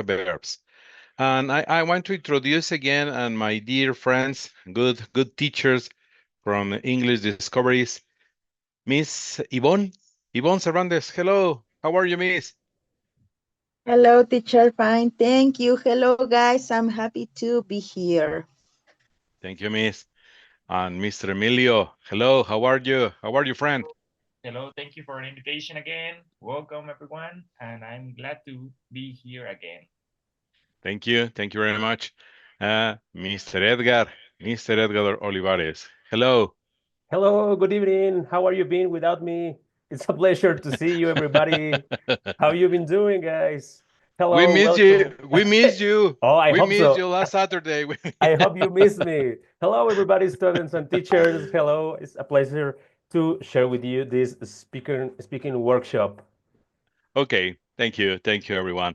Metaverse. And I want to introduce again and my dear friends, good teachers from English Discoveries, Miss Yvonne Cervantes. Hello, how are you, Miss? Hello, teacher. Fine. Thank you. Hello, guys. I'm happy to be here. Thank you, Miss. And Mr. Emilio, hello, how are you? How are you, friend? Hello, thank you for the invitation again. Welcome, everyone, and I'm glad to be here again. Thank you very much. Mr. Edgar Olivares. Hello. Hello, good evening. How are you been without me? It's a pleasure to see you, everybody. How you been doing, guys? We Hello, missed welcome. you. We missed you. Oh, I We hope missed so. you last Saturday. I hope you missed me. Hello, everybody, students and teachers. Hello, it's a pleasure to share with you this speaking workshop. Okay, thank you, everyone.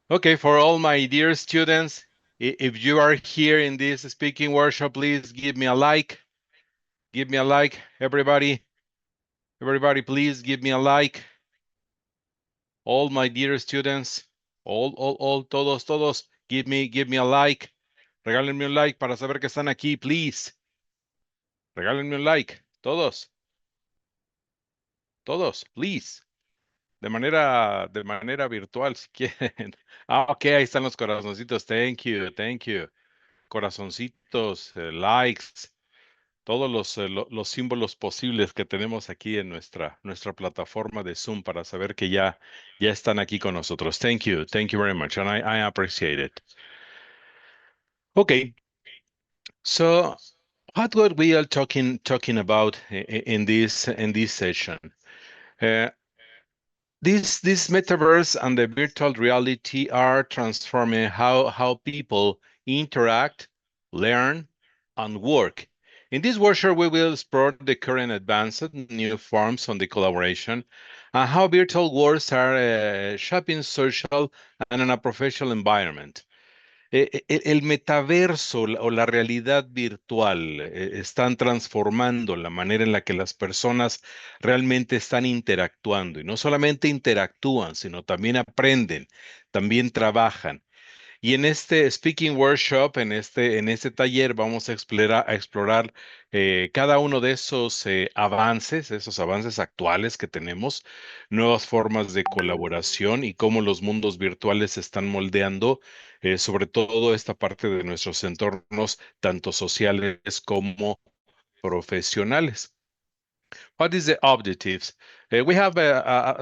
Okay, for all my dear students, if you are here in this speaking workshop, please give me a like. Give me a like, everybody. Everybody, please give me a like. All my dear students, all, todos, give me a like. Regálenme un like para saber que están aquí, please. Regálenme un like, todos, please. De manera virtual, si quieren. Ah, ok, ahí están los corazoncitos. Thank you. Corazoncitos, likes, todos los símbolos posibles que tenemos aquí en nuestra plataforma de Zoom para saber que ya están aquí con nosotros. Thank you very much, and I appreciate it. Okay, so what we are talking about in this session? Uh, this metaverse and the virtual reality are transforming how people interact, learn, and work. In this workshop, we will explore the current advances, new forms on the collaboration, and how virtual worlds are shaping social and in a professional environment. El metaverso o la realidad virtual están transformando la manera en la que las personas realmente están interactuando y no solamente interactúan, sino también aprenden, también trabajan. Y en este Speaking Workshop, en este taller, vamos a explorar cada uno de esos avances actuales que tenemos, nuevas formas de colaboración y cómo los mundos virtuales se están moldeando, sobre todo esta parte de nuestros entornos, tanto sociales como profesionales. What is the objectives? We have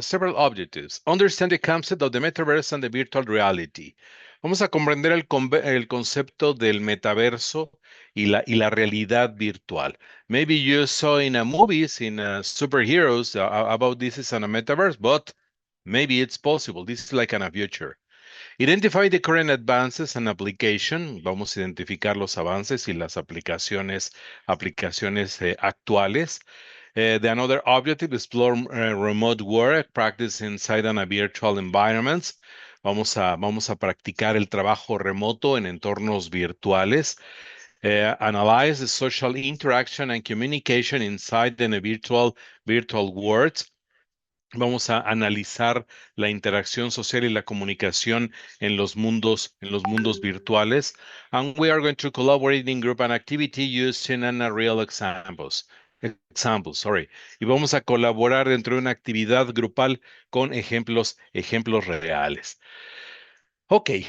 several objectives. Understand the concept of the metaverse and the virtual reality. Vamos a comprender el concepto del metaverso y la realidad virtual. Maybe you saw in a movies, in superheroes about this is in a metaverse, but maybe it's possible. This is like in a future. Identify the current advances and application. Vamos a identificar los avances y las aplicaciones actuales. The another objective, explore remote work, practice inside and a virtual environments. Vamos a practicar el trabajo remoto en entornos virtuales. Analyze the social interaction and communication inside and a virtual world. Vamos a analizar la interacción social y la comunicación en los mundos virtuales. And we are going to collaborate in group and activity using real examples. Y vamos a colaborar dentro de una actividad grupal con ejemplos reales. Okay,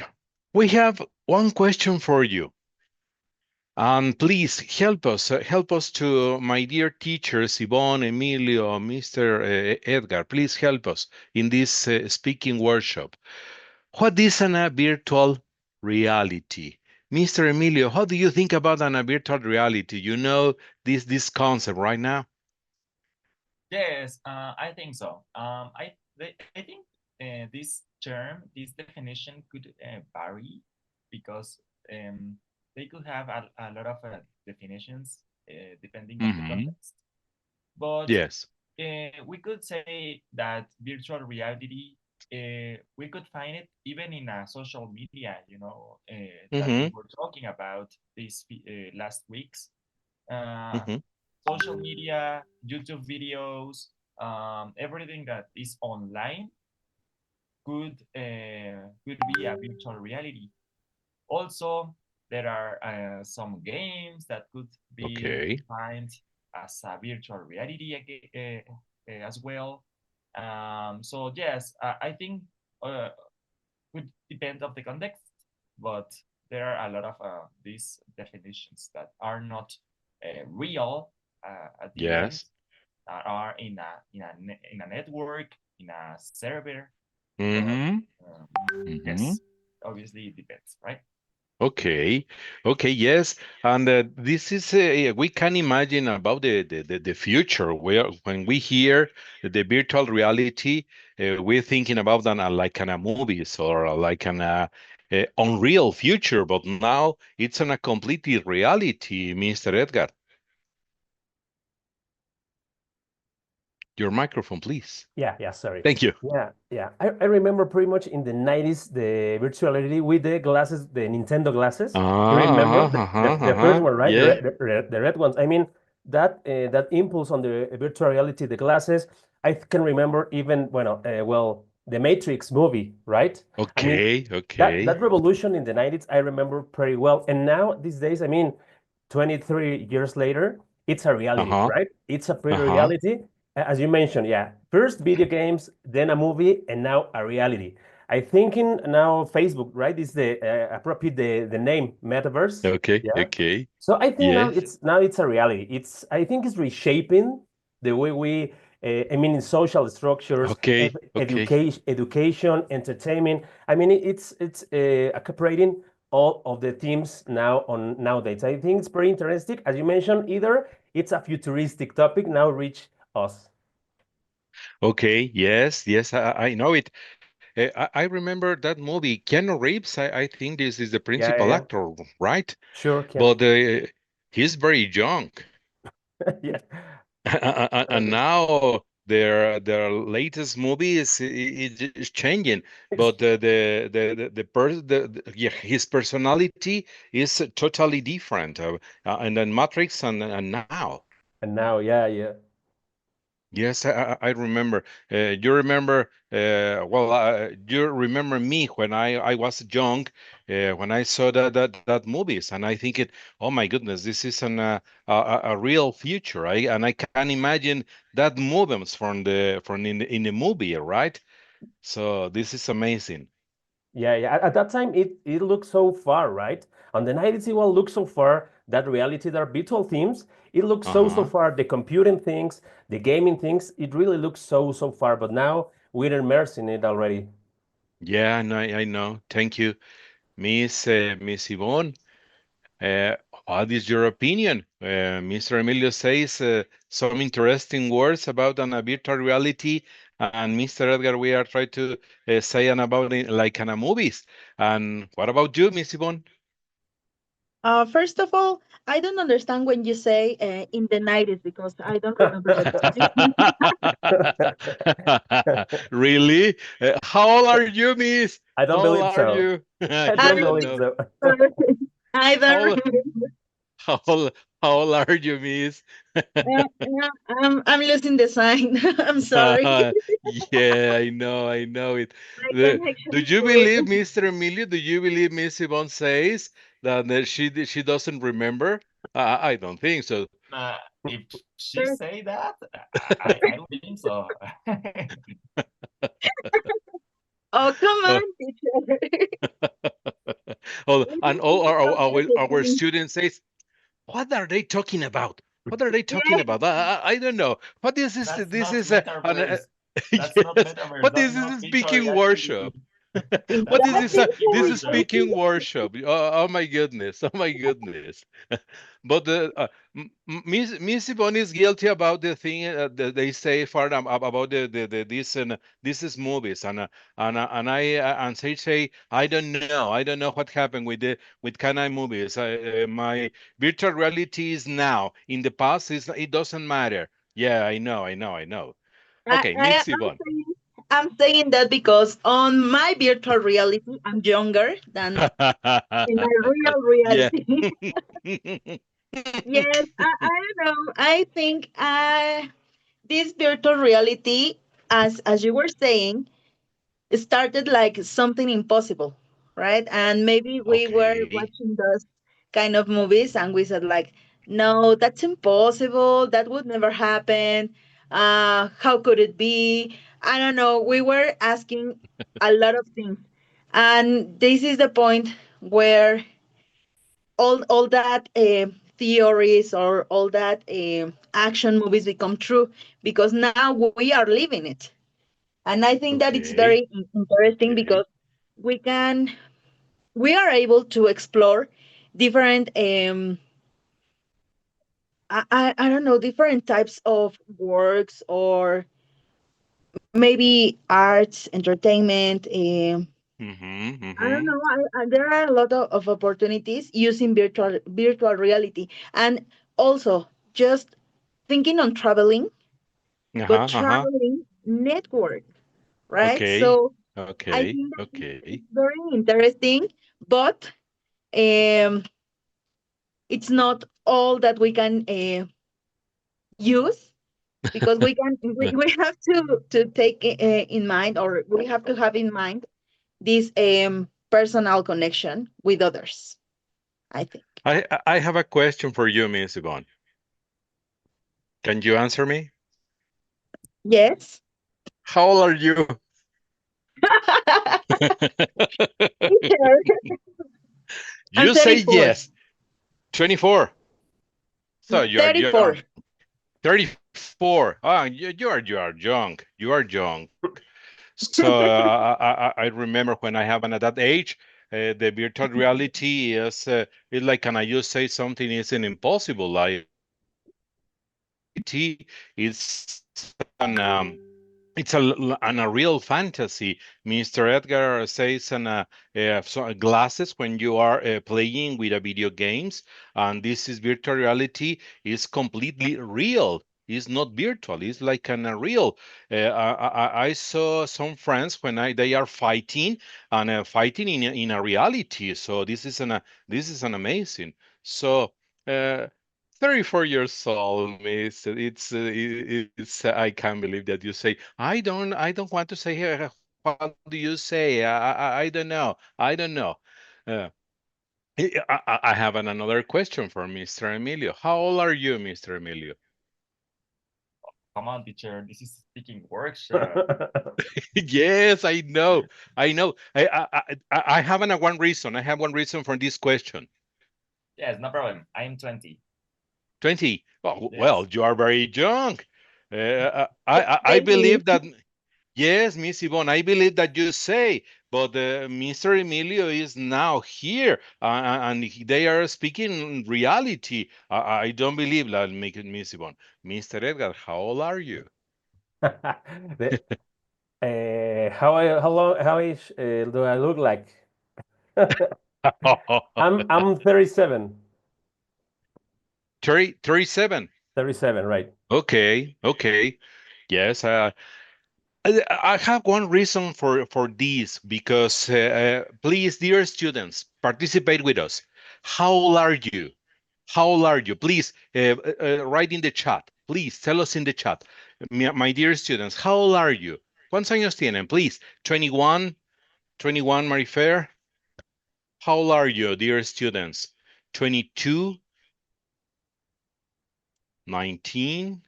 we have one question for you. And please help us to my dear teachers, Yvonne, Emilio, Mr. Edgar, please help us in this speaking workshop. What is a virtual reality? Mr. Emilio, how do you think about a virtual reality? You know this concept right now? Yes, I think so. I think this term, this definition could vary because they could have a lot of definitions depending on the Hmm. context. But Yes. we could say that virtual reality, we could find it even in a social media, that we Hmm. were talking about these last weeks. Uh, Hmm. Social media, YouTube videos, everything that is online could be a virtual reality. Also, there are some games that could be Okay. defined as a virtual reality as well. So yes, I think uh, would depend of the context, but there are a lot of these definitions that are not real at the end, Yes. that are in a network, in a server. But Mm-hmm. um, Mm-hmm. yes, obviously it depends, right? Okay, okay, yes, and this is we can imagine about the future where when we hear the virtual reality, we're thinking about an like an a movies or like an unreal future, but now it's on a completely reality, Mr. Edgar. Your microphone, please. Yeah, sorry. Thank you. Yeah. I remember pretty much in the 90s the virtuality with the glasses, the Nintendo glasses. You remember the first one, right? Yeah. The red ones. I mean, that impulse on the virtual reality, the glasses, I can remember even, well, the Matrix movie, right? I mean, Okay, that okay. revolution in the 90s, I remember pretty well. And now, these days, I mean, 23 years later, it's a reality, Uh-huh. right? It's a pretty Uh-huh. reality. As you mentioned, yeah, first video games, then a movie, and now a reality. I think in now Facebook, right, is the appropriate the name Metaverse. Okay, Yeah. okay. So I think now Yes. it's a reality. I think it's reshaping the way we I mean in social structures, Okay, okay. education, entertainment. I mean it's cooperating all of the themes now on nowadays. I think it's pretty interesting. As you mentioned, either it's a futuristic topic now reach us. Okay, yes, yes, I know it. I remember that movie, Keanu Reeves. I think this is the principal Yeah. actor, right? Sure, can. But he's very young, Yeah. and now their latest movie is changing. But yeah, his personality is totally different. And then Matrix and now. And now, yeah. Yes, I remember. You remember, you remember me when I was young, when I saw that movies, and I think it, oh my goodness, this is a real future. And I can imagine that movements from in the movie, right? So this is amazing. Yeah. At that time, it looked so far, right? On the 90s, it will look so far. That reality, that are virtual themes, it looks so Uh-huh. far. The computing things, the gaming things, it really looks so far. But now we're immersed in it already. Yeah, I know. Thank you, Miss Yvonne. Uh, what is your opinion? Mr. Emilio says some interesting words about an virtual reality, and Mr. Edgar, we are trying to say an about it like an a movies. And what about you, Miss Yvonne? First of all, I don't understand when you say in the 90s because I don't remember the time. Really? How old are you, Miss? I How don't old believe are so. you? I You I don't don't don't believe know. so. remember. I How don't old, remember. how old, how old are you, Miss? I'm losing the sign. I'm sorry. Yeah, I know it. I can Do actually you do believe, it. Mr. Emilio? Do you believe Miss Yvonne says that she doesn't remember? I don't think so. If she First. say that, I don't think so. Oh, come Uh, on, teacher. oh, We and don't all need to our compare the our things. students says, what are they talking about? What are they talking Yes, about? I don't know. What is this? That's This not is metaverse. That's not yes. metaverse. What That's is this not virtual speaking reality. workshop? What is this? That's exactly. speaking This is workshop. speaking workshop. Oh my goodness! Oh my goodness! But Miss Yvonne is guilty about the thing that they say for them about the this and this is movies and they say I don't know what happened with kind of movies. My virtual reality is now. In the past, it doesn't matter. Yeah, I know. I, Okay, I, Miss I'm Yvonne. saying, I'm saying that because on my virtual reality, I'm younger than in my real Yeah. reality. Yes, I don't know. I think this virtual reality, as you were saying, started like something impossible, right? And maybe we were Okay. watching those kind of movies and we said like, no, that's impossible. That would never happen. How could it be? I don't know. We were asking a lot of things. And this is the point where all that theories or all that action movies become true because now we are living it. And I think that it's Okay. very interesting Okay. because we can we are able to explore different I don't know, different types of works or maybe arts, entertainment. Mm-hmm. I don't Mm-hmm. know. There are a lot of opportunities using virtual reality, and also just thinking on traveling, but Uh-huh. Uh-huh. traveling network, right? Okay. So I Okay. think that Okay. it's very interesting, but um, it's not all that we can use because we have to take in mind, or we have to have in mind this personal connection with others, I think. I have a question for you, Miss Yvonne. Can you answer me? Yes. How old are you? Teacher, I'm You say 34. yes. 24. So you are 34. young. 34. Ah, you are young. You are young. So I remember when I have at that age, the virtual reality is like, can I just say something isn't impossible? Like reality is it's a real fantasy. Mr. Edgar says glasses when you are playing with a video games, and this is virtual reality is completely real. It's not virtual. It's like a real. I saw some friends when they are fighting and fighting in a reality. So this is an amazing. So. Uh, 34 years old, miss. It's I can't believe that you say, I don't want to say, what do you say? I don't know. I don't know. Uh, I have another question for Mr. Emilio. How old are you, Mr. Emilio? Come on, teacher. This is speaking workshop. Yes, I know. I know. I have one reason. I have one reason for this question. Yes, no problem. I'm 20. 20. Oh, well, Yes. you are very young. I Baby. believe that. Yes, Miss Yvonne, I believe that you say, but Mr. Emilio is now here, and they are speaking reality. I don't believe that, Miss Yvonne. Mr. Edgar, how old are you? The, how long how is do I look like? I'm 37. 37. 37, right? Okay, okay. Yes, I have one reason for this because please, dear students, participate with us. How old are you? How old are you? Please write in the chat. Please tell us in the chat. My dear students, how old are you? ¿Cuántos años tienen? Please. 21, 21, Marifer. How old are you, dear students? 22, 19,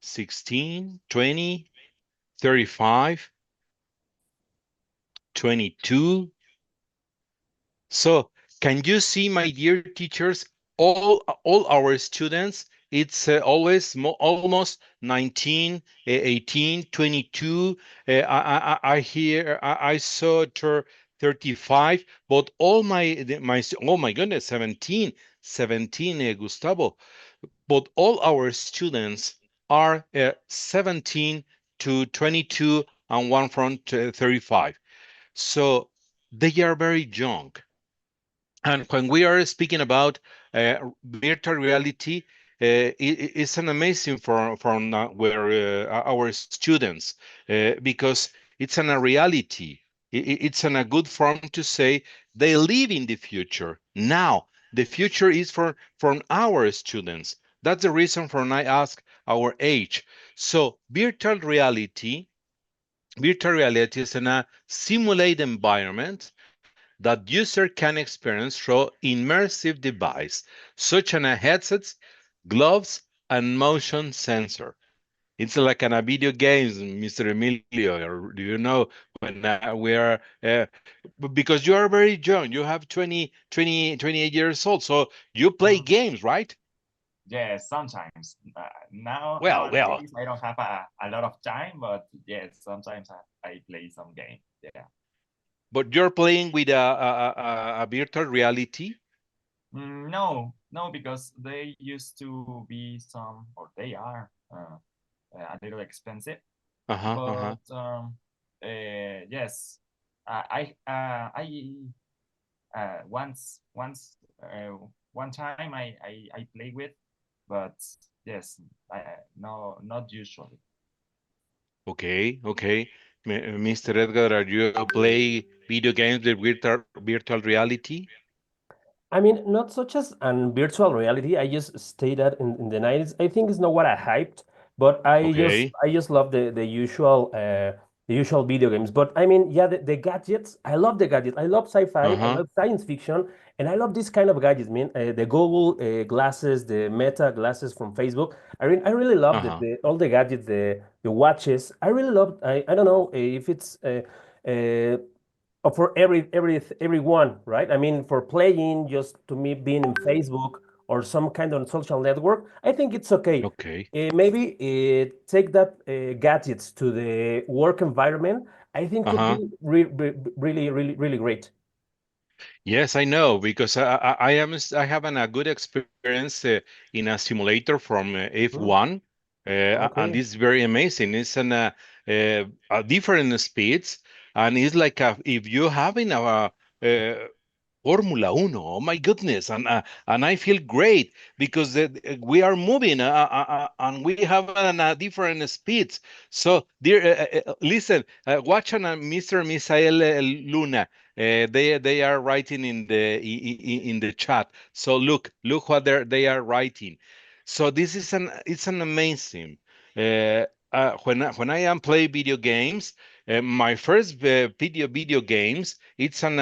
16, 20, 35, 22. So can you see, my dear teachers, all our students, it's always almost 19, 18, 22. I hear I saw 35, but all my oh my goodness, 17, 17, Gustavo. But all our students are 17 to 22 and one from 35. So they are very young. And when we are speaking about virtual reality, it's an amazing from where our students because it's a reality. It's a good form to say they live in the future. Now, the future is from our students. That's the reason for I ask our age. So virtual reality Virtual reality is in a simulated environment that user can experience through immersive device, such as headsets, gloves, and motion sensor. It's like in a video games, Mr. Emilio. Or do you know when we are, because you are very young, you have 28 years old, so you play Mhm. games, right? Yes, sometimes. Well, well, Nowadays, I don't have a lot of time, but yes, sometimes I play some game. Yeah. but you're playing with a virtual reality. No, no, because they used to be some, or they are a little expensive. Uh-huh, uh-huh. But yes, I one time I play with, but yes, no, not usually. Okay, okay. Mr. Edgar, are you play video games with virtual reality? I mean, not such as an virtual reality. I just stayed at in the 90s. I think it's not what I hyped, but Okay. I just love the usual video games. But I mean, yeah, the gadgets. I love the gadgets. I love sci-fi. I Uh-huh, love science fiction, and I love this kind of gadgets. Man, the Google glasses, the Meta glasses from Facebook. I really love uh-huh. all the gadgets, the watches. I really love. I don't know if it's. For everyone, right? I mean, for playing, just to me being in Facebook or some kind of social network, I think it's okay. Okay. Maybe take that gadgets to the work environment. I think could Uh-huh. be really great. Yes, I know because I have a good experience in a simulator from Mhm. F1, and Okay. it's very amazing. It's a different speeds, and it's like if you having uh, Formula Uno. Oh my goodness, and I feel great because we are moving and we have a different speeds. So, dear, listen, watch on Mr. Misael Luna. They are writing in in the chat. So look what they are writing. So this is an it's an amazing. When I am play video games, my first video games it's an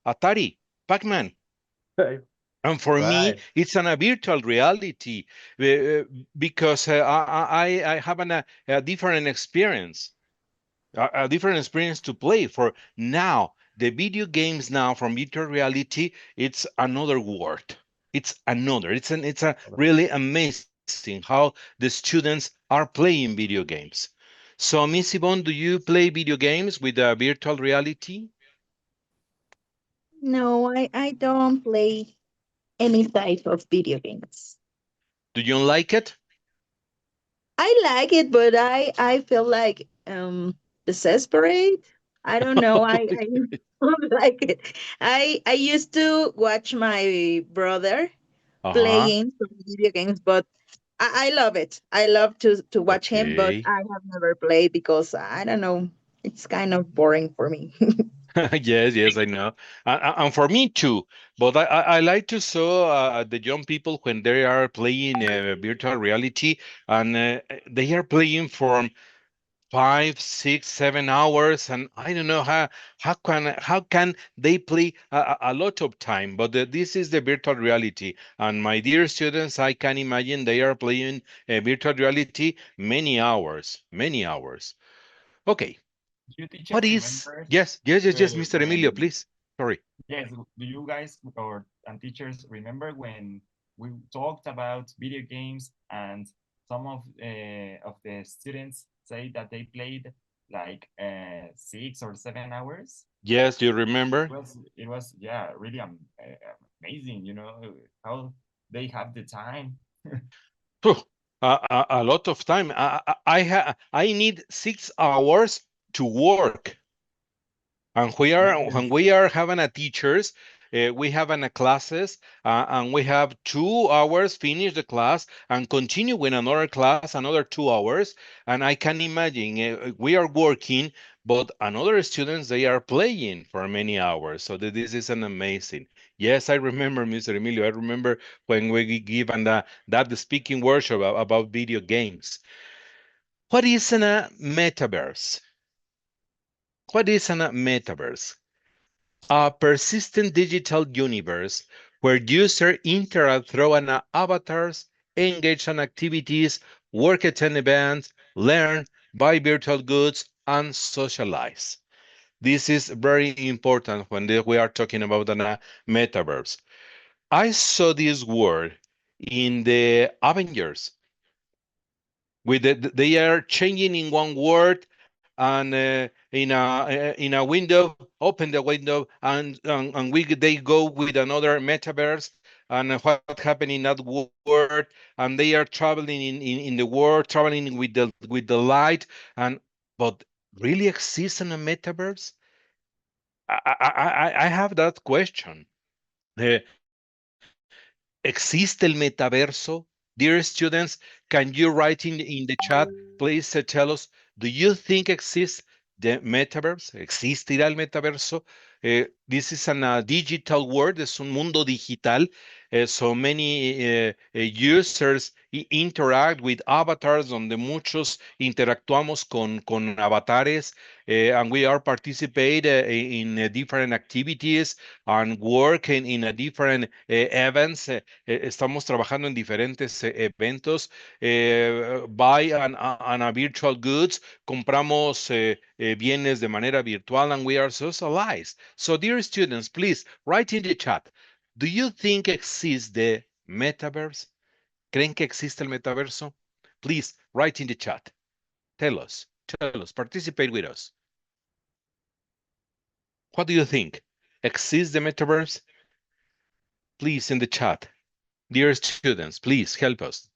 Atari. Pac-Man. And for me, Right. it's a virtual reality because I have a different experience, a different experience to play. For now, the video games now from virtual reality, it's another world. It's another. It's a really amazing how the students are playing video games. So, Miss Yvonne, do you play video games with virtual reality? No, I don't play any type of video games. Do you like it? I like it, but I feel like desperate. I don't know. I don't like it. I used to watch my brother Uh-huh. playing some video games, but I love it. I love to watch him, but Okay. I have never played because I don't know. It's kind of boring for me. Yes, yes, I know. And for me too. But I like to saw the young people when they are playing virtual reality and they are playing for 5, 6, 7 hours, and I don't know how can they play a lot of time. But this is the virtual reality, and my dear students, I can imagine they are playing virtual reality many hours, many hours. Okay, Do you teacher what is? remembers Yes, Mr. Emilio, when please. Sorry. yes, do you guys or and teachers remember when we talked about video games and some of the students say that they played like 6 or 7 hours? Yes, you remember? It was yeah really amazing. You know how they have the time. Phew, a lot of time. I need 6 hours to work. And when Yes, we are having a teachers, we have an a classes, and we have 2 hours finish the class and continue with another class, another 2 hours. And I can imagine we are working, but another students they are playing for many hours. So this is an amazing. Yes, I remember, Mr. Emilio. I remember when we give and that speaking workshop about video games. What is a metaverse? What is a metaverse? A persistent digital universe where users interact through an avatars, engage in activities, work attend events, learn, buy virtual goods, and socialize. This is very important when we are talking about a metaverse. I saw this word in the Avengers with they are changing in one word and in a window open the window and they go with another metaverse and what happened in that word and they are traveling in the world traveling with the light and but really exists in a metaverse. I have that question. Uh, ¿Existe el metaverso? Dear students, can you write in the chat, please tell us, do you think exists the metaverse? ¿Existirá el metaverso? This is a digital world, es un mundo digital. So many users interact with avatars, donde muchos interactuamos con avatares, and we are participate in different activities and work in a different events. Estamos trabajando en diferentes eventos. Buy an a virtual goods, compramos bienes de manera virtual, and we are socialized. So, dear students, please write in the chat. Do you think exists the metaverse? ¿Creen que existe el metaverso? Please write in the chat. Tell us, participate with us. What do you think? Exists the metaverse? Please in the chat. Dear students, please help us.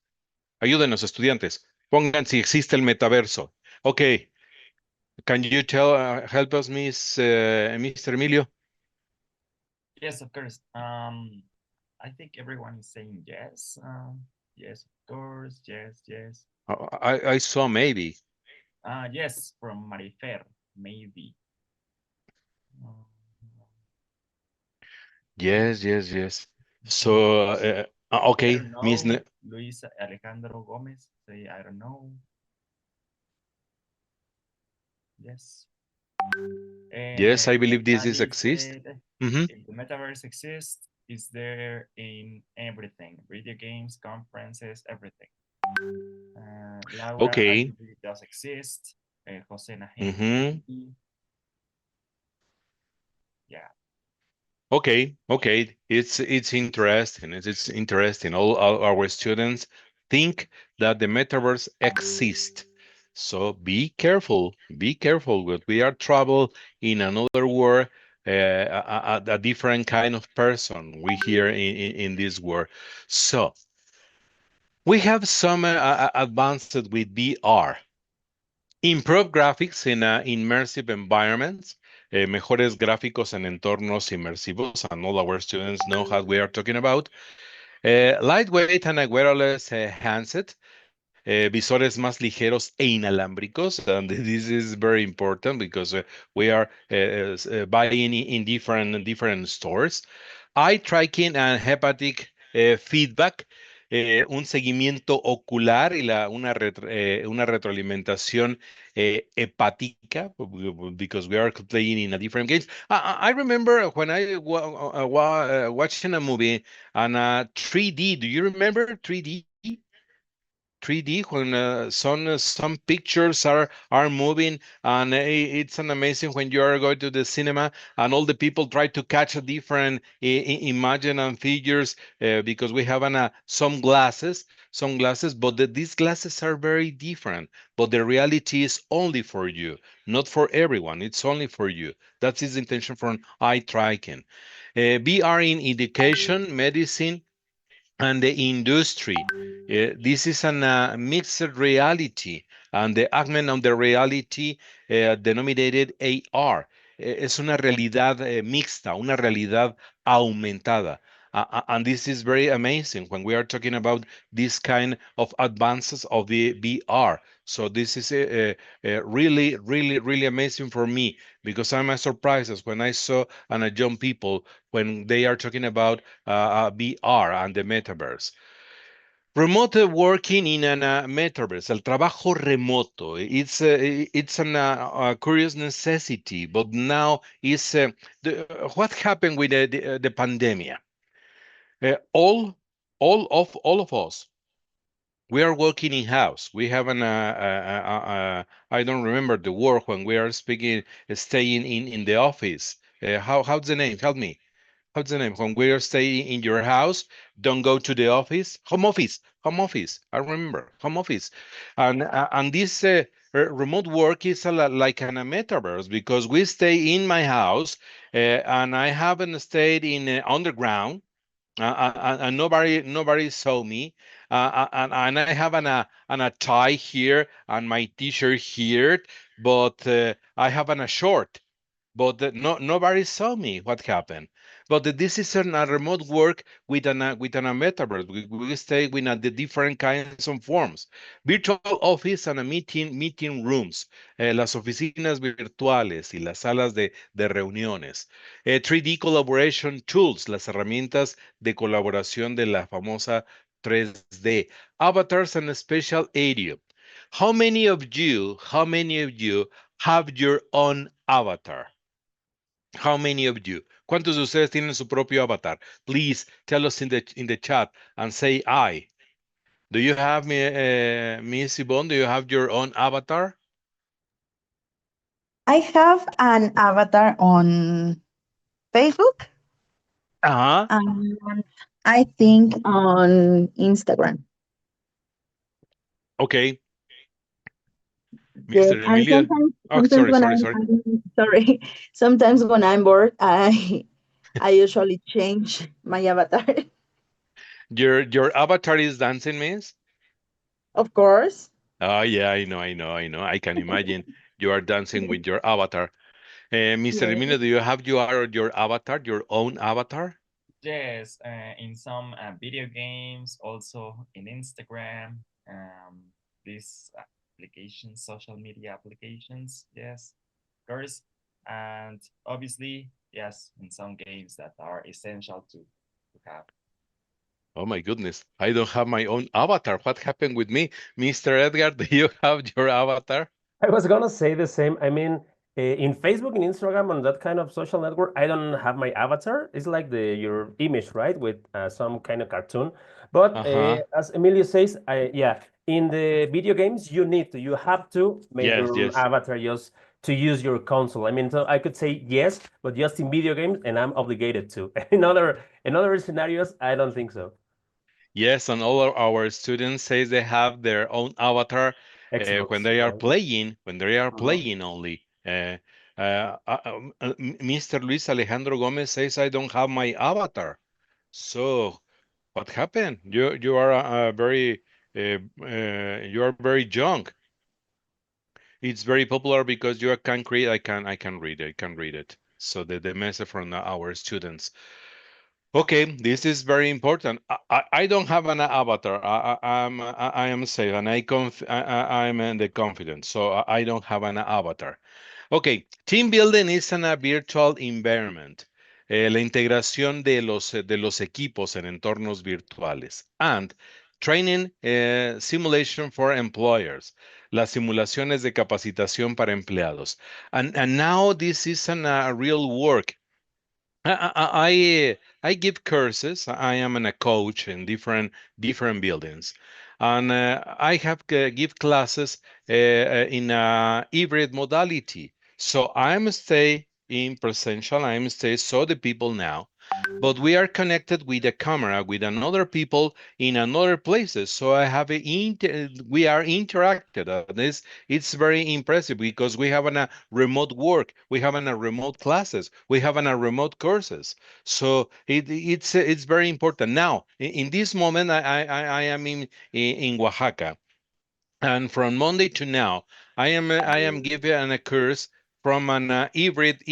Ayúdenos, estudiantes. Pongan si existe el metaverso. Okay. Can you help us, Mr. Emilio? Yes, of course. I think everyone is saying yes. Yes, of course. Yes, yes. I saw maybe. Yes, from Marifer, maybe. Uh, Yes. So, I okay, don't Miss. know. Luis Alejandro Gomez say I don't know. Yes. Yes, I believe this is Sandy exist. said Mm-hmm. if the metaverse exists, it's there in everything, video games, conferences, everything. Laura, I Okay. believe it does exist. Jose Nahem, Mm-hmm. maybe. Yeah. Okay. It's interesting. It's interesting. All our students think that the metaverse exists. So be careful. Be careful. When we are travel in another world, a different kind of person we here in this world. So we have some advanced with VR. Improve graphics in immersive environments, mejores gráficos en entornos inmersivos, and all our students know what we are talking about. Lightweight and a wireless handset, visores más ligeros e inalámbricos, and this is very important because we are buying in different stores. Eye tracking and hepatic feedback, un seguimiento ocular y una retroalimentación hepática, because we are playing in a different games. I remember when I watching a movie on 3D. Do you remember 3D? 3D when some pictures are moving and it's an amazing when you are going to the cinema and all the people try to catch a different imagine and figures because we have some glasses but these glasses are very different, but the reality is only for you, not for everyone. It's only for you. That's his intention from eye tracking. VR in education, medicine, and the industry. This is a mixed reality, and the augmented reality denominated AR. Es una realidad mixta, una realidad aumentada. And this is very amazing when we are talking about this kind of advances of the VR. So this is really amazing for me because I'm surprised when I saw and young people when they are talking about VR and the metaverse. Remote working in an metaverse, el trabajo remoto, it's a curious necessity, but now is what happened with the pandemic? All all of us, we are working in house. We have I don't remember the word when we are speaking, staying in the office. How's the name? Help me. What's the name? When we are staying in your house, don't go to the office. Home office. Home office. I remember home office, and this remote work is like a metaverse because we stay in my house, and I haven't stayed in underground, and nobody saw me, and I have a tie here and my t-shirt here, but I have a short, but nobody saw me. What happened? But this is a remote work with a metaverse. We stay with the different kinds of forms, virtual office and a meeting rooms, las oficinas virtuales y las salas de reuniones, 3D collaboration tools, las herramientas de colaboración de la famosa 3D, avatars and special area. How many of you have your own avatar? How many of you? ¿Cuántos de ustedes tienen su propio avatar? Please tell us in the chat and say I. Do you have me, Miss Yvonne? Do you have your own avatar? I have an avatar on Facebook Uh-huh. and I think on Instagram. Okay, Yes, Mr. and Emilio. Oh, sometimes sorry, when sorry, sorry. I'm sorry, sometimes when I'm bored, I usually change my avatar. Your avatar is dancing, Miss? Of course. Oh yeah, I know. I can imagine you are dancing with your avatar. Mr. Yes. Emilio, do you have your avatar, your own avatar? Yes, in some video games, also in Instagram, these applications, social media applications, yes, of course. And obviously, yes, in some games that are essential to have. Oh my goodness, I don't have my own avatar. What happened with me? Mr. Edgar, do you have your avatar? I was gonna say the same. I mean, in Facebook and Instagram on that kind of social network, I don't have my avatar. It's like the your image, right, with some kind of cartoon. But Uh-huh. as Emilio says, yeah, in the video games, you have to make Yes, your own yes. avatar just to use your console. I mean, so I could say yes, but just in video games, and I'm obligated to. In other scenarios, I don't think so. Yes, and all of our students say they have their own avatar when Xbox, they are right? playing, Uh-huh. only. Mr. Luis Alejandro Gomez says I don't have my avatar. So what happened? You are you are very young. It's very popular because you can create. I can read it. I can read it. So the message from our students. Okay, this is very important. I don't have an avatar. I am safe and I'm in the confidence. So I don't have an avatar. Okay, team building is in a virtual environment. La integración de los equipos en entornos virtuales. And training simulation for employers. Las simulaciones de capacitación para empleados. And now this is a real work. I give courses. I am a coach in different buildings, and I have give classes in a hybrid modality. So I'm stay in presential. I'm stay so the people now, but we are connected with a camera with another people in another places. So I have we are interacted. This it's very impressive because we have a remote work, we have a remote classes, we have a remote courses. So it's very important. Now in this moment, I am in Oaxaca, and from Monday to now, I am giving a course from an hybrid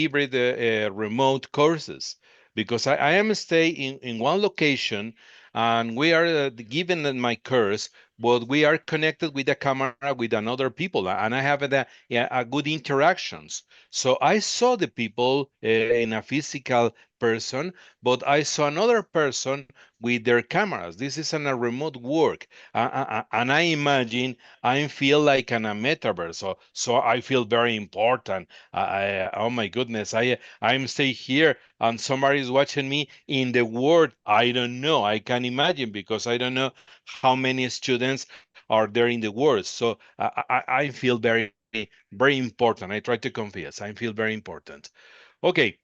remote courses because I am stay in one location, and we are giving my course, but we are connected with the camera with another people, and I have yeah, a good interactions. So I saw the people in a physical person, but I saw another person with their cameras. This is a remote work, and I imagine I feel like in a metaverse. So I feel very important. Oh my goodness, I'm stay here and somebody is watching me in the world. I don't know. I can imagine because I don't know how many students are there in the world. So I feel very important. I try to confess. I feel very important. Okay,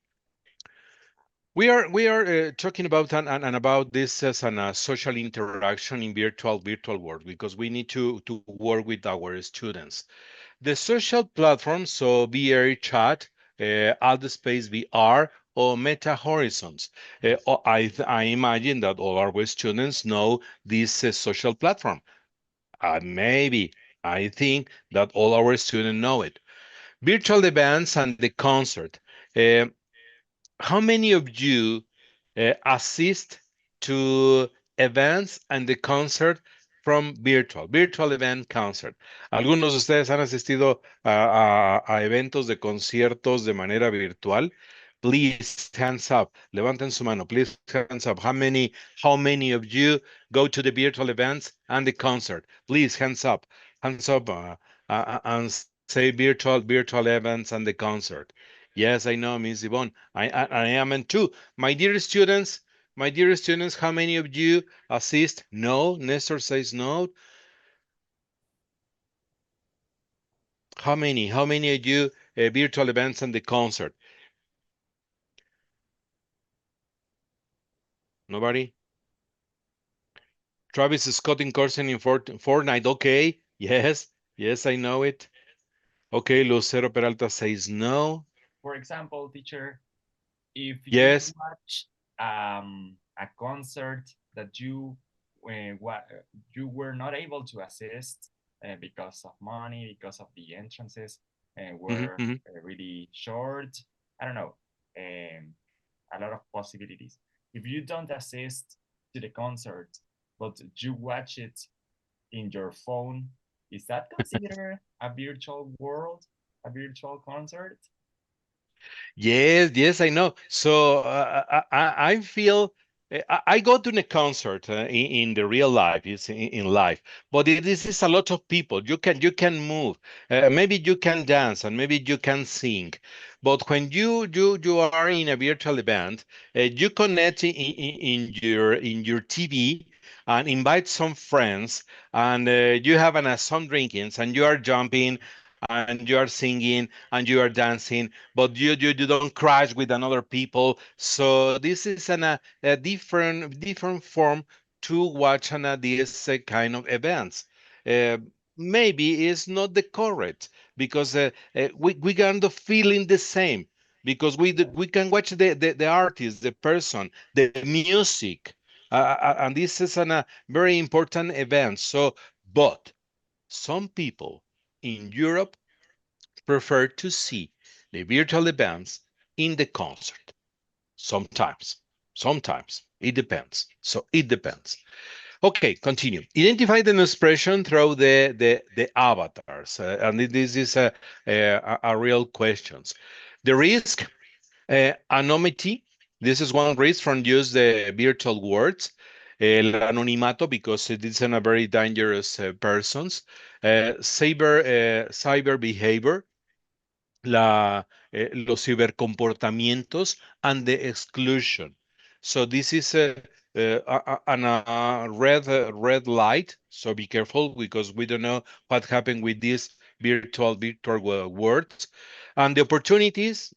we are talking about and about this as a social interaction in virtual world because we need to work with our students. The social platforms, so VR chat, Alt Space VR, or Meta Horizons. I imagine that all our students know this social platform. Maybe I think that all our students know it. Virtual events and the concert. Uh, how many of you assist to events and the concert from virtual event concert? ¿Algunos de ustedes han asistido a eventos de conciertos de manera virtual? Please, hands up. Levanten su mano. Please, hands up. How many of you go to the virtual events and the concert? Please, hands up. Hands up and say virtual events and the concert. Yes, I know, Miss Yvonne. I am in too. My dear students, how many of you assist? No. Nestor says no. How many? How many of you virtual events and the concert? Nobody? Travis Scott in Corson in Fortnite. Okay. Yes. Yes, I know it. Okay. Lucero Peralta says no. For example, teacher, if you Yes. watch a concert that you were not able to assist because of money, because of the entrances Hmm, were hmm. really short. I don't know, um, a lot of possibilities. If you don't assist to the concert, but you watch it in your phone, is that considered a virtual world, a virtual concert? Yes, yes, I know. So I feel I go to a concert in the real life, it's in life, but this is a lot of people. You can move, maybe you can dance, and maybe you can sing. But when you are in a virtual event, you connect in your TV and invite some friends, and you have some drinkings, and you are jumping, and you are singing, and you are dancing, but you don't crash with another people. So this is a different form to watch these kind of events. Uh, Maybe it's not the correct because we kind of feeling the same because we can watch the artist, the person, the music, and this is a very important event. So, but some people in Europe prefer to see the virtual events in the concert. Sometimes it depends. So it depends. Okay, continue. Identify the expression through the avatars, and this is a real questions. The risk, anonymity. This is one risk from use the virtual words. El anonimato, because it is a very dangerous persons. Cyber behavior, los cibercomportamientos, and the exclusion. So this is a red light. So be careful because we don't know what happened with these virtual words, and the opportunities.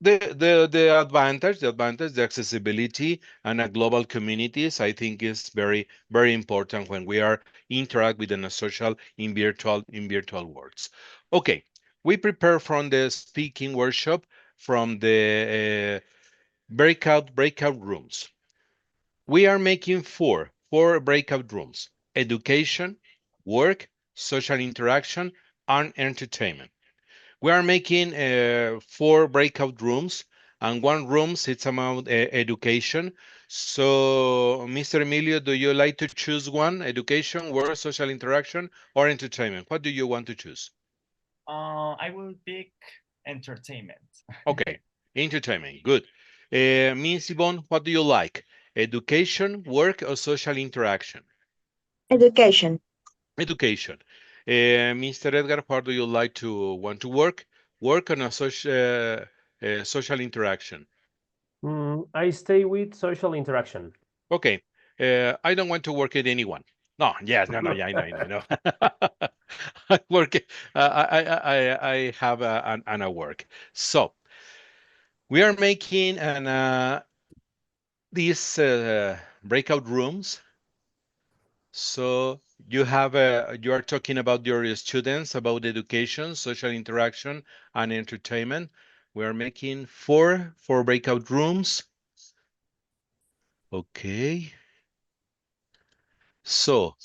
The advantage, the accessibility, and a global communities, I think is very important when we are interact with a social in virtual worlds. Okay, we prepare from the speaking workshop from the breakout rooms. We are making four breakout rooms: education, work, social interaction, and entertainment. We are making four breakout rooms, and one rooms it's about education. So, Mr. Emilio, do you like to choose one, education, work, social interaction, or entertainment? What do you want to choose? I will pick entertainment. Okay, entertainment, good. Miss Yvonne, what do you like? Education, work, or social interaction? Education. Education. Mr. Edgar, what do you like to want to work? Work on a social interaction. I stay with social interaction. Okay. I don't want to work at anyone. No, yes, no, no, yeah, I know, I know, I know. I work. I have an work. So we are making these breakout rooms. So you are talking about your students about education, social interaction, and entertainment. We are making four breakout rooms. Okay. So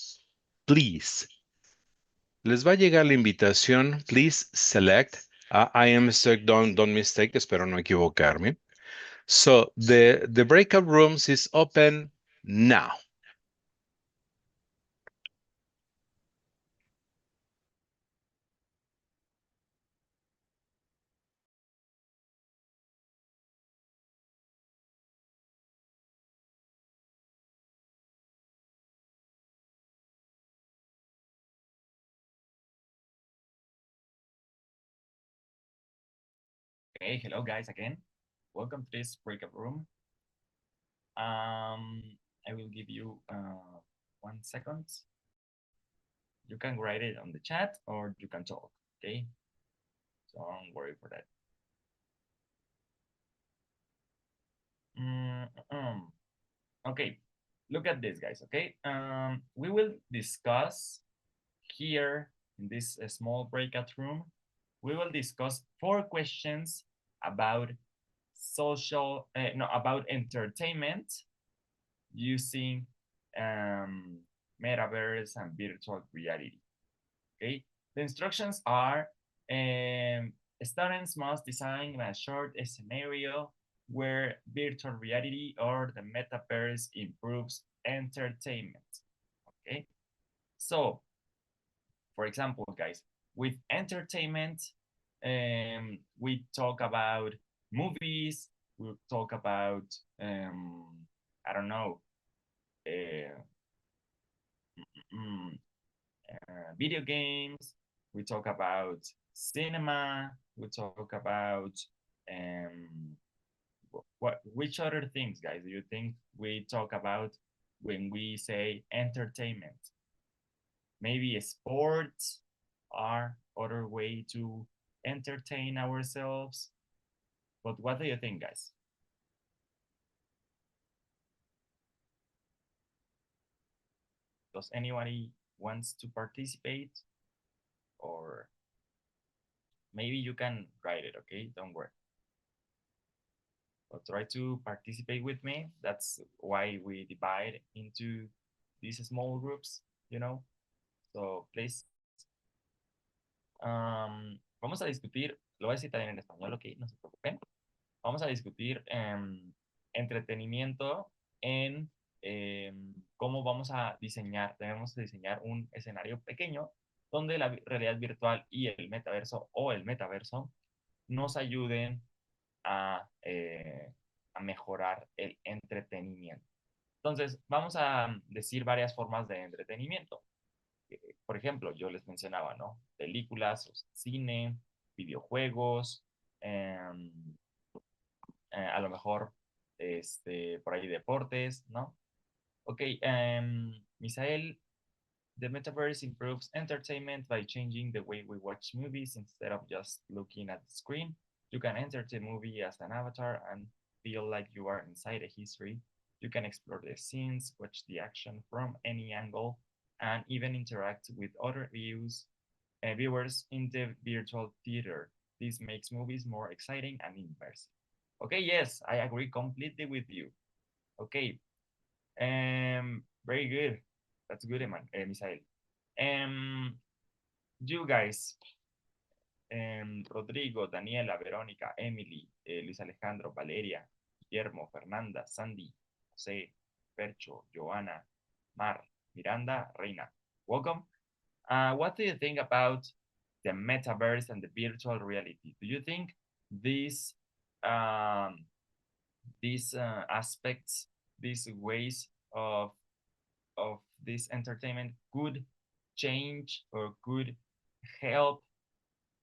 please, les va a llegar la invitación. Please select. I am stuck. Don't mistake. Espero no equivocarme. So the breakout rooms is open now. Okay, hello guys again. Welcome to this breakout room. I will give you 1 second. You can write it on the chat or you can talk. Okay, so don't worry for that. Okay, look at this, guys. Okay, we will discuss here in this small breakout room. We will discuss 4 questions about about entertainment using metaverse and virtual reality. Okay, the instructions are students must design a short scenario where virtual reality or the metaverse improves entertainment. Okay, so for example, guys, with entertainment, we talk about movies, we talk about I don't know, uh, mm, video games, we talk about cinema, we talk about um, which other things, guys, do you think we talk about when we say entertainment? Maybe sports are other way to entertain ourselves. But what do you think, guys? Does anybody wants to participate? Or maybe you can write it, okay? Don't worry. But try to participate with me. That's why we divide into these small groups, you know? So please. Vamos a discutir, lo voy a decir también en español, ok, no se preocupen. Vamos a discutir entretenimiento en cómo vamos a diseñar, debemos diseñar un escenario pequeño donde la realidad virtual y el metaverso o el metaverso nos ayuden a mejorar el entretenimiento. Entonces, vamos a decir varias formas de entretenimiento. Por ejemplo, yo les mencionaba, ¿no? Películas, cine, videojuegos, a lo mejor por ahí deportes, ¿no? Ok, Misael, the metaverse improves entertainment by changing the way we watch movies instead of just looking at the screen. You can enter the movie as an avatar and feel like you are inside a history. You can explore the scenes, watch the action from any angle, and even interact with other viewers in the virtual theater. This makes movies more exciting and immersive. Okay, yes, I agree completely with you. Okay, very good. That's good, Misael. You guys, Rodrigo, Daniela, Verónica, Emily, Luis Alejandro, Valeria, Guillermo, Fernanda, Sandy, José, Percho, Joana, Mar, Miranda, Reina. Welcome. What do you think about the metaverse and the virtual reality? Do you think these um, aspects, these ways of this entertainment could change or could help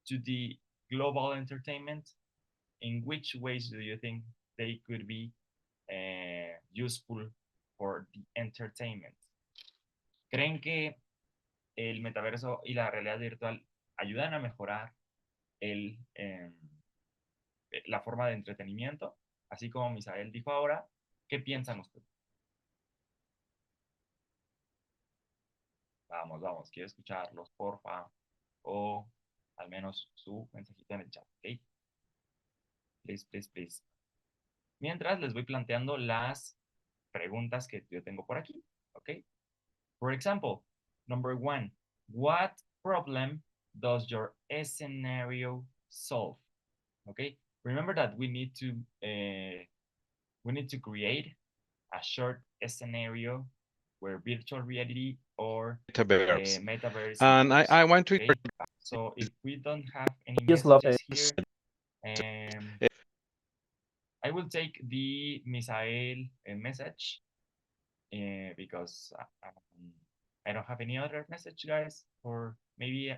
to the global entertainment? In which ways do you think they could be useful for the entertainment? ¿Creen que el metaverso y la realidad virtual ayudan a mejorar el, la forma de entretenimiento? Así como Misael dijo ahora, ¿qué piensan ustedes? Vamos, vamos, quiero escucharlos, porfa. O al menos su mensajito en el chat, ¿ok? Please, please, please. Mientras les voy planteando las preguntas que yo tengo por aquí, ¿ok? For example, number one, what problem does your scenario solve? Okay, remember that we need to create a short scenario where virtual reality or Metaverse. metaverse And improves. I want to Okay, so if we don't have any Just love messages here, I will take the Misael message because I don't have any other message, guys. Or maybe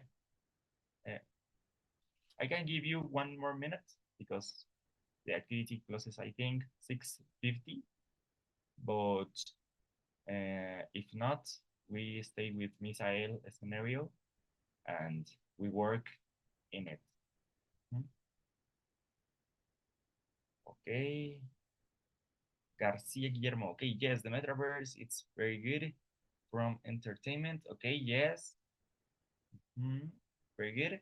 I can give you 1 more minute because the activity closes, I think, 6:50. But if not, we stay with Misael scenario and we work in it. Okay. Garcia Guillermo. Okay, yes, the metaverse, it's very good from entertainment. Okay, yes. Very good.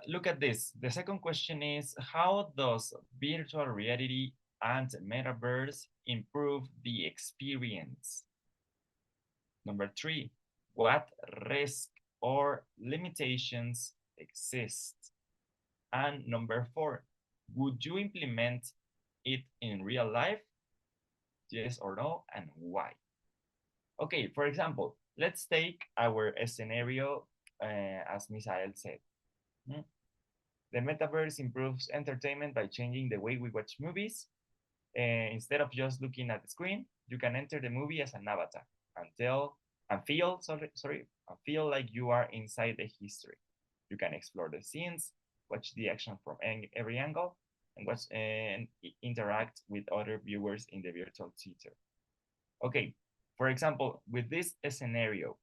Look at this. The second question is, how does virtual reality and metaverse improve the experience? Number three, what risk or limitations exist? And number four, would you implement it in real life? Yes or no, and why? Okay, for example, let's take our scenario as Misael said. The metaverse improves entertainment by changing the way we watch movies. Instead of just looking at the screen, you can enter the movie as an avatar and feel like you are inside the history. You can explore the scenes, watch the action from every angle, and watch and interact with other viewers in the virtual theater. Okay, for example, with this scenario,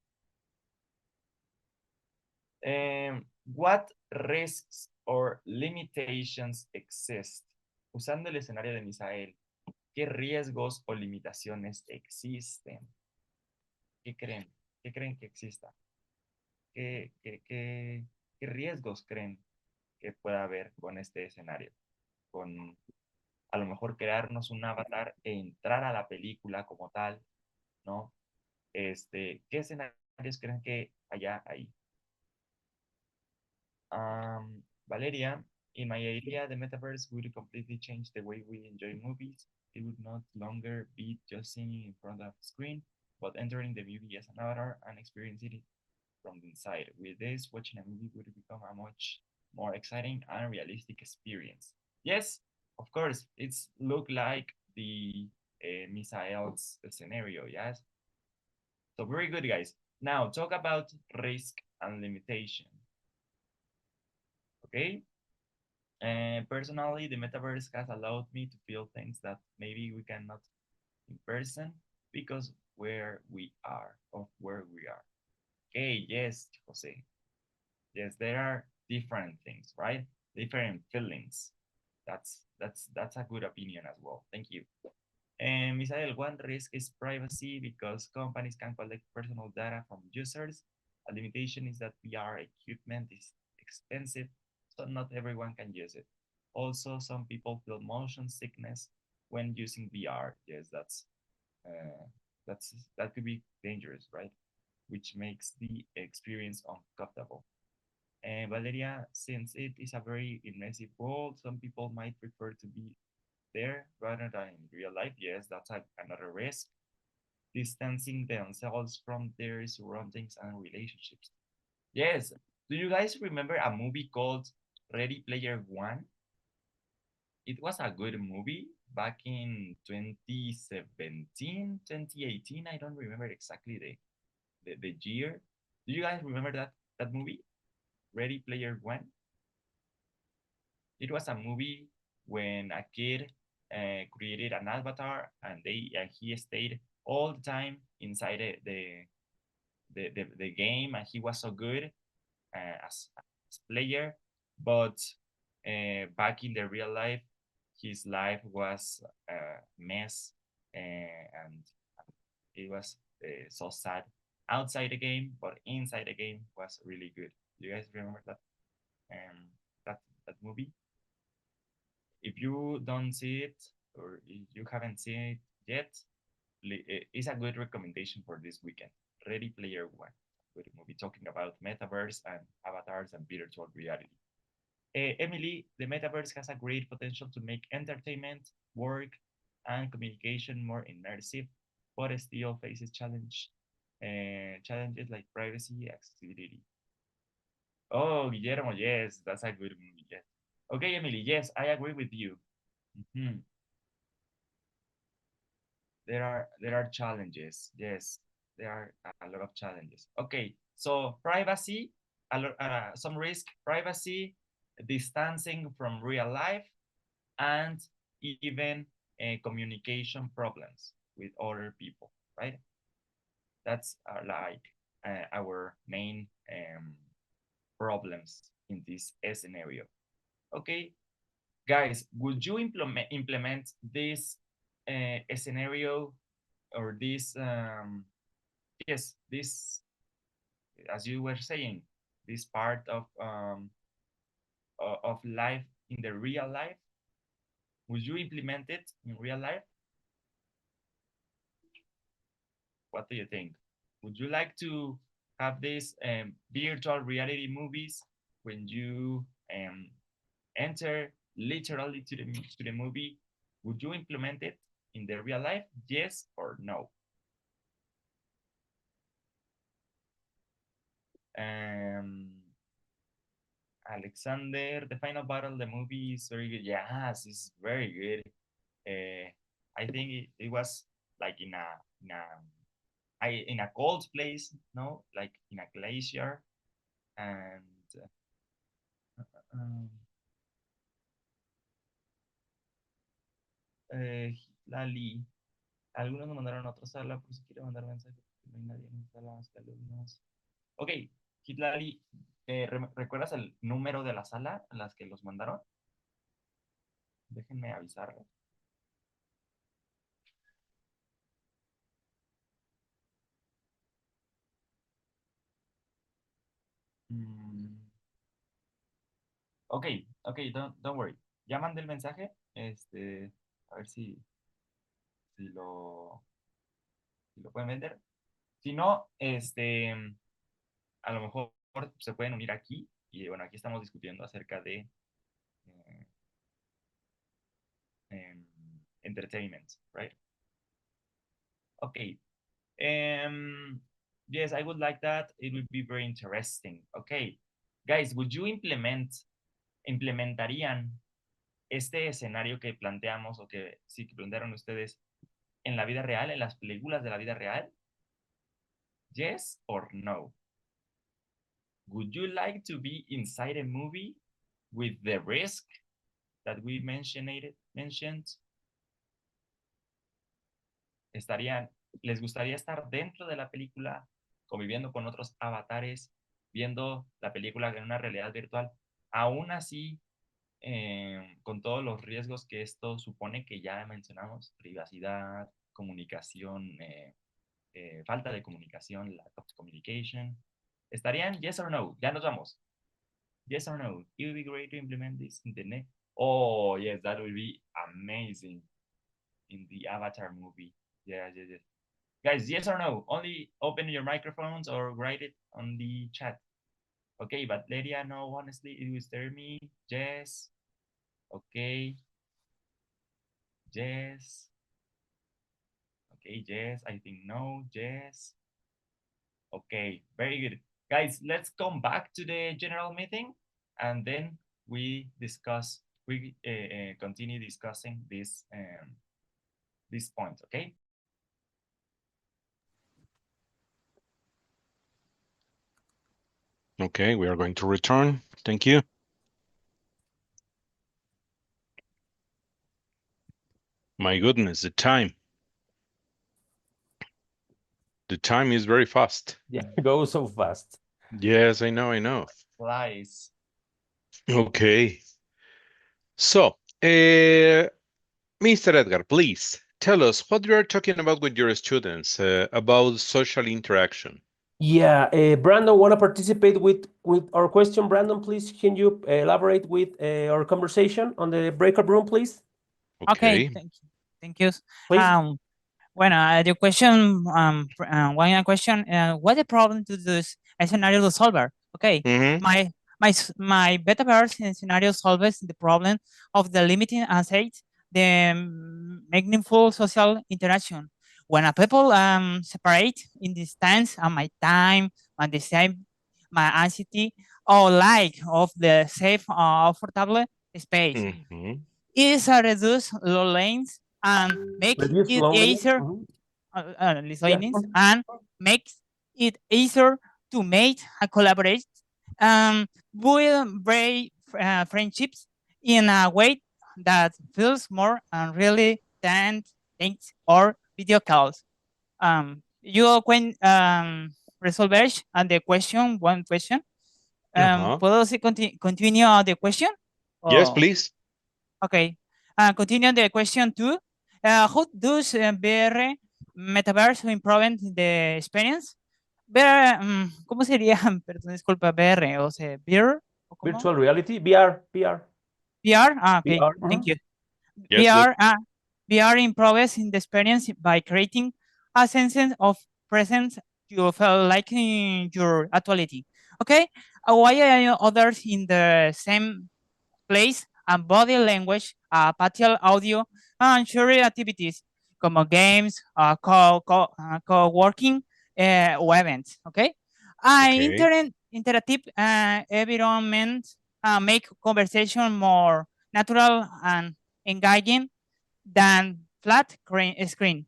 what risks or limitations exist? Usando el escenario de Misael, ¿qué riesgos o limitaciones existen? ¿Qué creen? ¿Qué creen que exista? ¿Qué riesgos creen que pueda haber con este escenario? Con a lo mejor crearnos un avatar e entrar a la película como tal, ¿no? ¿Qué escenarios creen que haya ahí? Valeria, in my idea, the metaverse would completely change the way we enjoy movies. It would not longer be just sitting in front of the screen, but entering the movie as an avatar and experiencing it from the inside. With this, watching a movie would become a much more exciting and realistic experience. Yes, of course, it's look like the Misael's scenario, yes? So very good, guys. Now, talk about risk and limitation. Okay? Personally, the metaverse has allowed me to feel things that maybe we cannot in person because where we are, of where we are. Okay, yes, Jose. Yes, there are different things, right? Different feelings. That's a good opinion as well. Thank you. And Misael, one risk is privacy because companies can collect personal data from users. A limitation is that VR equipment is expensive, so not everyone can use it. Also, some people feel motion sickness when using VR. Yes, that could be dangerous, right? Which makes the experience uncomfortable. Valeria, since it is a very immersive world, some people might prefer to be there rather than in real life. Yes, that's another risk. Distancing themselves from their surroundings and relationships. Yes. Do you guys remember a movie called Ready Player One? It was a good movie back in 2017, 2018. I don't remember exactly the year. Do you guys remember that movie, Ready Player One? It was a movie when a kid created an avatar and he stayed all the time inside the game, and he was so good as player, but back in the real life, his life was a mess, and it was so sad outside the game, but inside the game was really good. You guys remember um, that that movie? If you don't see it or if you haven't seen it yet, it's a good recommendation for this weekend. Ready Player One, good movie talking about metaverse and avatars and virtual reality. Emily, the metaverse has a great potential to make entertainment, work, and communication more immersive, but it still faces challenges like privacy, accessibility. Oh, Guillermo, yes, that's a good movie. Yes. Okay, Emily, yes, I agree with you. Mhm. There are challenges. Yes, there are a lot of challenges. Okay, so privacy, some risk, privacy, distancing from real life, and even communication problems with other people, right? That's like our main problems in this scenario. Okay, guys, would you implement this scenario or this yes, this, as you were saying, this part of life in the real life? Would you implement it in real life? What do you think? Would you like to have these virtual reality movies when you enter literally to the movie? Would you implement it in the real life? Yes or no? Um, Alexander, the final battle, the movie is very good. Yes, it's very good. I think it was like in a cold place, no, like in a glacier, and um, Lali. Algunos nos mandaron a otra sala por si quiere mandar mensajes, porque no hay nadie en la sala más que alumnos. Ok, Hitlali, ¿recuerdas el número de la sala a las que los mandaron? Déjenme avisarles. Mm, ok, ok, don't worry. Ya mandé el mensaje. A ver si lo, si lo pueden vender. Si no, a lo mejor se pueden unir aquí. Y bueno, aquí estamos discutiendo acerca de eh, entertainment, right? Okay. Yes, I would like that. It would be very interesting. Okay. Guys, would you implementarían este escenario que planteamos o que sí que plantearon ustedes en la vida real, en las películas de la vida real? Yes or no? Would you like to be inside a movie with the risk that we mentioned? ¿Les gustaría estar dentro de la película, conviviendo con otros avatares, viendo la película en una realidad virtual, aún así, con todos los riesgos que esto supone, que ya mencionamos, privacidad, comunicación, falta de comunicación, lack of communication? ¿Estarían yes or no? Ya nos vamos. Yes or no? It would be great to implement this in the next. Oh, yes, that would be amazing in the Avatar movie. Yeah, yeah, yeah. Guys, yes or no? Only open your microphones or write it on the chat. Okay, but Lydia, no, honestly, it was tell me yes. Okay, yes. Okay, yes. I think no, yes. Okay, very good. Guys, let's come back to the general meeting and then we continue discussing this point, okay? Okay, we are going to return. Thank you. My goodness, the time. The time is very fast. Yeah, go so fast. Yes, I know, I know. Flies. Okay. So, Mr. Edgar, please tell us what you are talking about with your students about social interaction. Yeah, Brandon, want to participate with our question? Brandon, please, can you elaborate with our conversation on the breakout room, please? Okay, Okay. thank you. Thank you. Please. Bueno, the question, one question, what the problem to this scenario solver? Okay, Mm-hmm. my Metaverse scenario solves the problem of the limiting asset, the meaningful social interaction. When a people separate in distance and my time and the same my anxiety or like of the safe comfortable space Mm-hmm. is a reduce low lanes and make Reduce it loneliness. easier Yeah. listenings and makes it easier to make and collaborate build brave friendships in a way that feels more really than things or video calls. You can resolve and the question one question. Uh-huh. ¿Puedo continue the question? Yes, Oh, please. okay. Continue the question two. How does VR Metaverse improve the experience? VR, ¿cómo sería? Perdón, disculpa, VR, o sea, VR, ¿o cómo? Virtual reality, VR, VR, VR, okay, VR. thank you. Yes, good. VR improves in the experience by creating a sense of presence you feel like in your actuality. Okay, why are others in the same place and body language, spatial audio, and shared activities como games, co-working o events. Okay, Okay. interactive environments make conversation more natural and engaging than flat screen.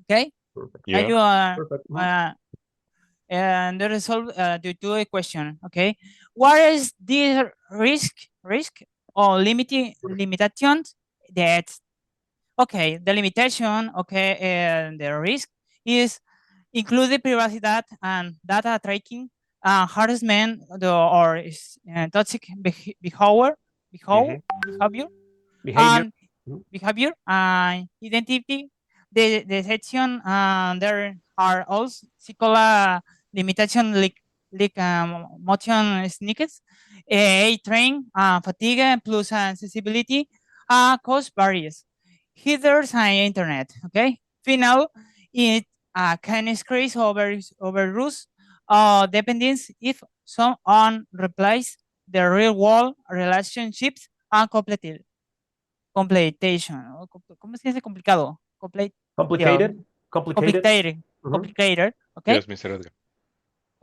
Okay, Perfect. Yeah. you are. Perfect. And the result due to a question. Okay, what is the risk or limitations that okay the limitation okay and the risk is include the privacy data and data tracking, harassment or toxic behavior, Mm-hmm. behavior Behavior. and behavior and identity. The section there are also psychological limitation like motion sneakers, a train, fatigue plus accessibility, cost barriers, headers and internet. Okay, final it can increase over rules dependence if someone replace the real world relationships and completion. ¿Cómo se dice complicado? Complicated. Complicated. Complicated. Okay. Yes, Mr. Edgar.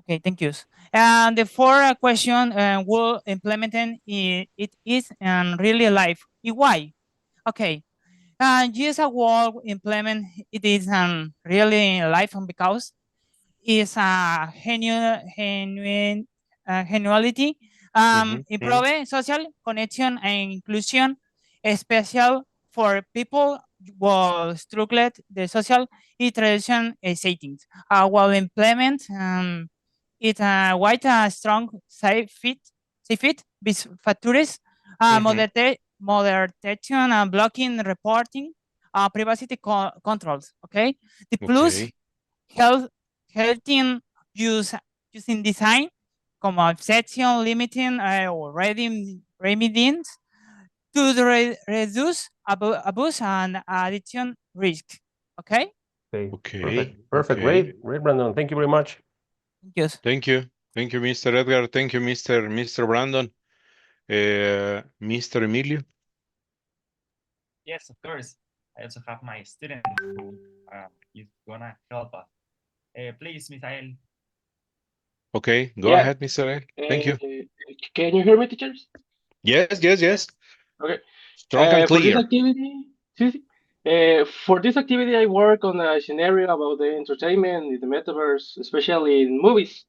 Okay. Thank you. And the fourth question will implementing it is in really life. Why? Okay. Yes, a will implement it is really life because is a genuality, Mm-hmm. improve social connection and inclusion, especially for people who struggle the social interaction settings. While implement it quite a strong safe fit with factors, Mm-hmm. moderation and blocking reporting, privacy controls. Okay, the plus Okay. health healthy use using design como obsession limiting or remedies to reduce abuse and addiction risk. Okay, Okay. Okay. Perfect. Perfect. Okay. Great. Great, Brandon. Thank you very much. thank you. Thank you. Thank you, Mr. Edgar. Thank you, Mr. Brandon. Mr. Emilio. Yes, of course. I also have my student who is gonna help us. Please, Misael. Okay, go Yeah. ahead, Mr. Ed. Thank you. Can you hear me, teachers? Yes, yes, yes. Yes. Okay. Strong and For this clear. activity, sí, sí. For this activity, I work on a scenario about the entertainment in the metaverse, especially in movies.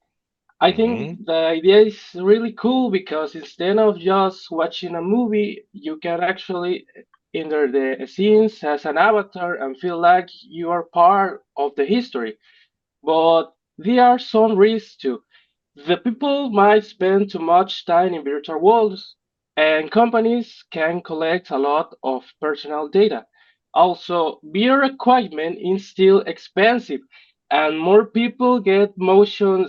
I think Mm-hmm. the idea is really cool because instead of just watching a movie, you can actually enter the scenes as an avatar and feel like you are part of the history. But there are some risks too. The people might spend too much time in virtual worlds, and companies can collect a lot of personal data. Also, VR equipment is still expensive, and more people get motion,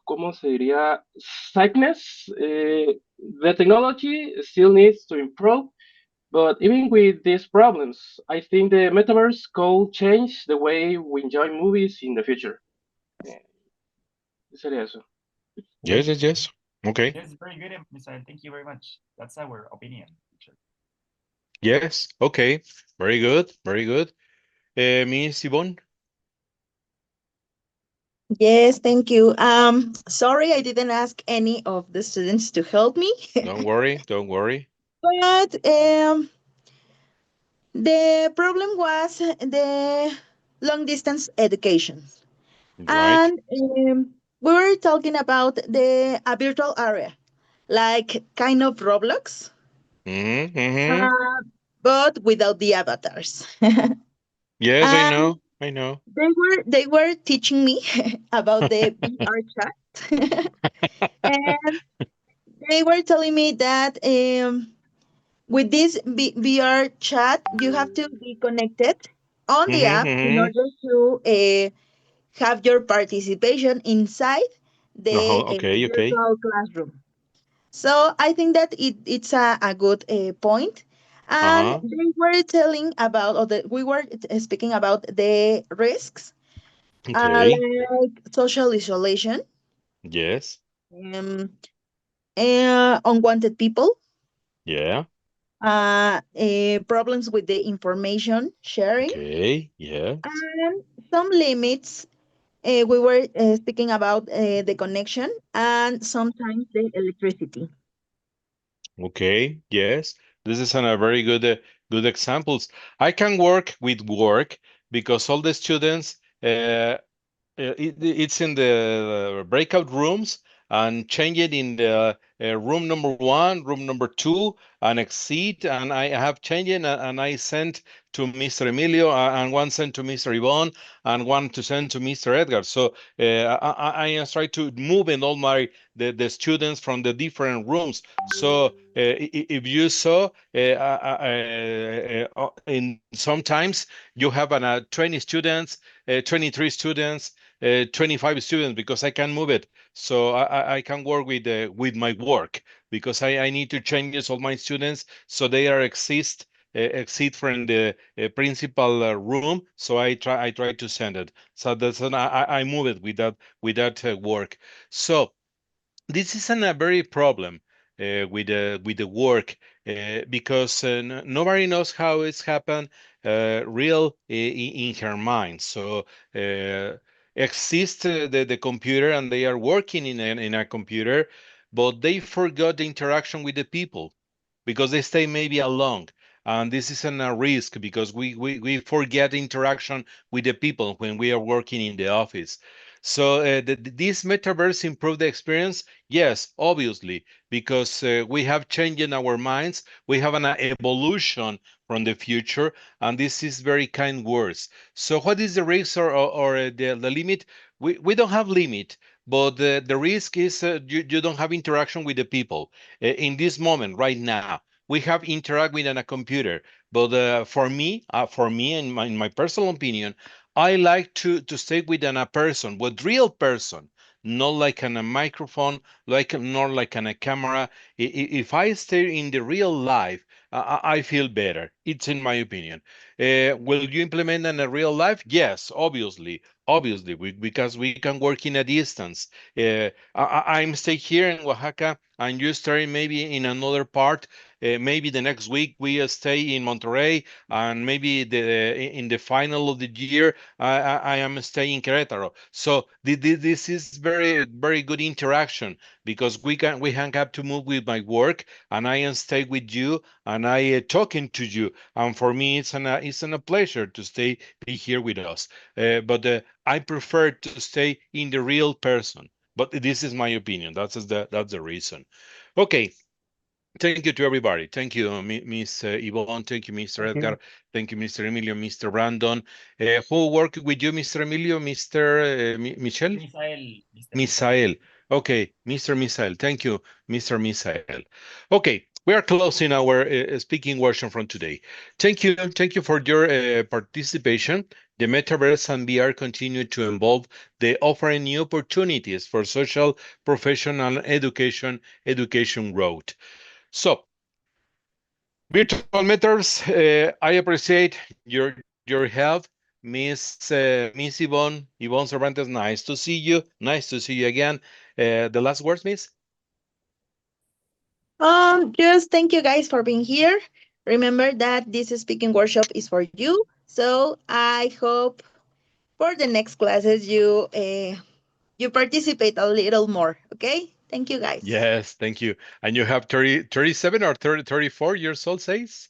¿cómo se diría? Sickness. The technology still needs to improve, but even with these problems, I think the metaverse could change the way we enjoy movies in the future. Eh, Sería eso. Yes, yes, yes. Okay. Yes, very good, Misael. Thank you very much. That's our opinion, teacher. Yes. Okay. Very good. Very good. Miss Yvonne, Yes, thank you. Sorry, I didn't ask any of the students to help me, don't worry. Don't worry. but the problem was the long distance education, Right. and we were talking about the a virtual area, like kind of Roblox, Mm-hmm. Mm-hmm. uh, but without the avatars. Yes, I And know. I know. they were teaching me about the VR chat, and they were telling me that with this VR chat, you have to be connected on the Mm-hmm. app in Mm-hmm. order to have your participation inside the Uh-huh. Okay. Okay. virtual classroom. So I think that it's a good point. And Uh-huh. they were telling about, we were speaking about the risks, Okay. like social isolation, Yes. um, unwanted people, Yeah. problems with the information sharing, Okay. Yes. and some limits. We were speaking about the connection and sometimes the electricity. Okay. Yes. This is a very good examples. I can work with work because all the students it's in the breakout rooms and change it in the room number one, room number two, and exit. And I have changed it and I sent to Mr. Emilio and one sent to Mr. Yvonne and one to send to Mr. Edgar. So I try to move in all the students from the different rooms. So if you saw in sometimes you have 20 students, 23 students, 25 students because I can move it. So I can work with my work because I need to change all my students so they are exist from the principal room. So I try to send it. So that's I move it with that work. So this isn't a very problem with the work because nobody knows how it's happened real in her mind. So exists the computer and they are working in a computer, but they forgot the interaction with the people because they stay maybe alone. And this isn't a risk because we forget interaction with the people when we are working in the office. So this metaverse improve the experience. Yes, obviously, because we have changed in our minds. We have an evolution from the future, and this is very kind words. So, what is the risk or the limit? We don't have limit, but the risk is you don't have interaction with the people. In this moment, right now, we have interact with a computer. But for me, in my personal opinion, I like to stay with a person, with real person, not like on a microphone, not like on a camera. If I stay in the real life, I feel better. It's in my opinion. Will you implement in a real life? Yes, obviously, because we can work in a distance. I'm stay here in Oaxaca, and you stay maybe in another part. Maybe the next week we stay in Monterrey, and maybe in the final of the year I am staying in Querétaro. So this is very good interaction because we hang up to move with my work, and I am stay with you, and I talking to you, and for me it's a pleasure to stay be here with us. But I prefer to stay in the real person. But this is my opinion. That's the reason. Okay. Thank you to everybody. Thank you, Miss Yvonne. Thank you, Mr. Thank Edgar. you. Thank you, Mr. Emilio, Mr. Brandon. Who worked with you, Mr. Emilio, Mr. Michel? Misael, Mr. Misael. Misael. Okay, Mr. Misael. Thank you, Mr. Misael. Okay, we are closing our speaking version from today. Thank you for your participation. The metaverse and VR continue to evolve. They offer new opportunities for social, professional, education growth. So, virtual mentors, I appreciate your help, Miss Yvonne Cervantes. Nice to see you. Nice to see you again. The last words, Miss. Just thank you guys for being here. Remember that this speaking workshop is for you. So I hope for the next classes you participate a little more. Okay? Thank you guys. Yes, thank you. And you have 37 or 34 years old, says?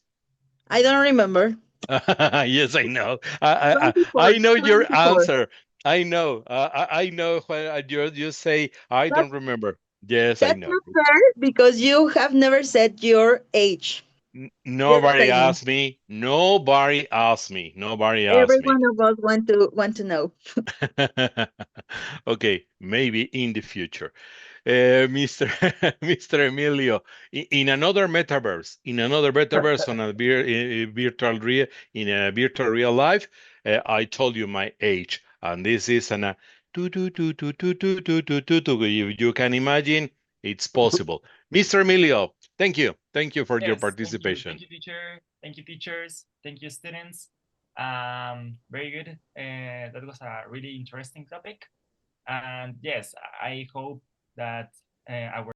I don't remember. Yes, I know. I 24, know your 24. answer. I know. I know when you say I That's, don't remember. Yes, I that's know. not fair because you have never said your age. Just Nobody saying. asked me. Nobody asked me. Nobody Every asked me. one of us want to know. Okay, maybe in the future. Mr. Mr. Emilio, in another metaverse on a virtual real in a virtual real life, I told you my age, and this is an you can imagine, it's possible. Mr. Emilio, thank you for your Yes, thank you. participation. Thank you, teacher. Thank you, teachers. Thank you, students. Very good. That was a really interesting topic. And yes, I hope that our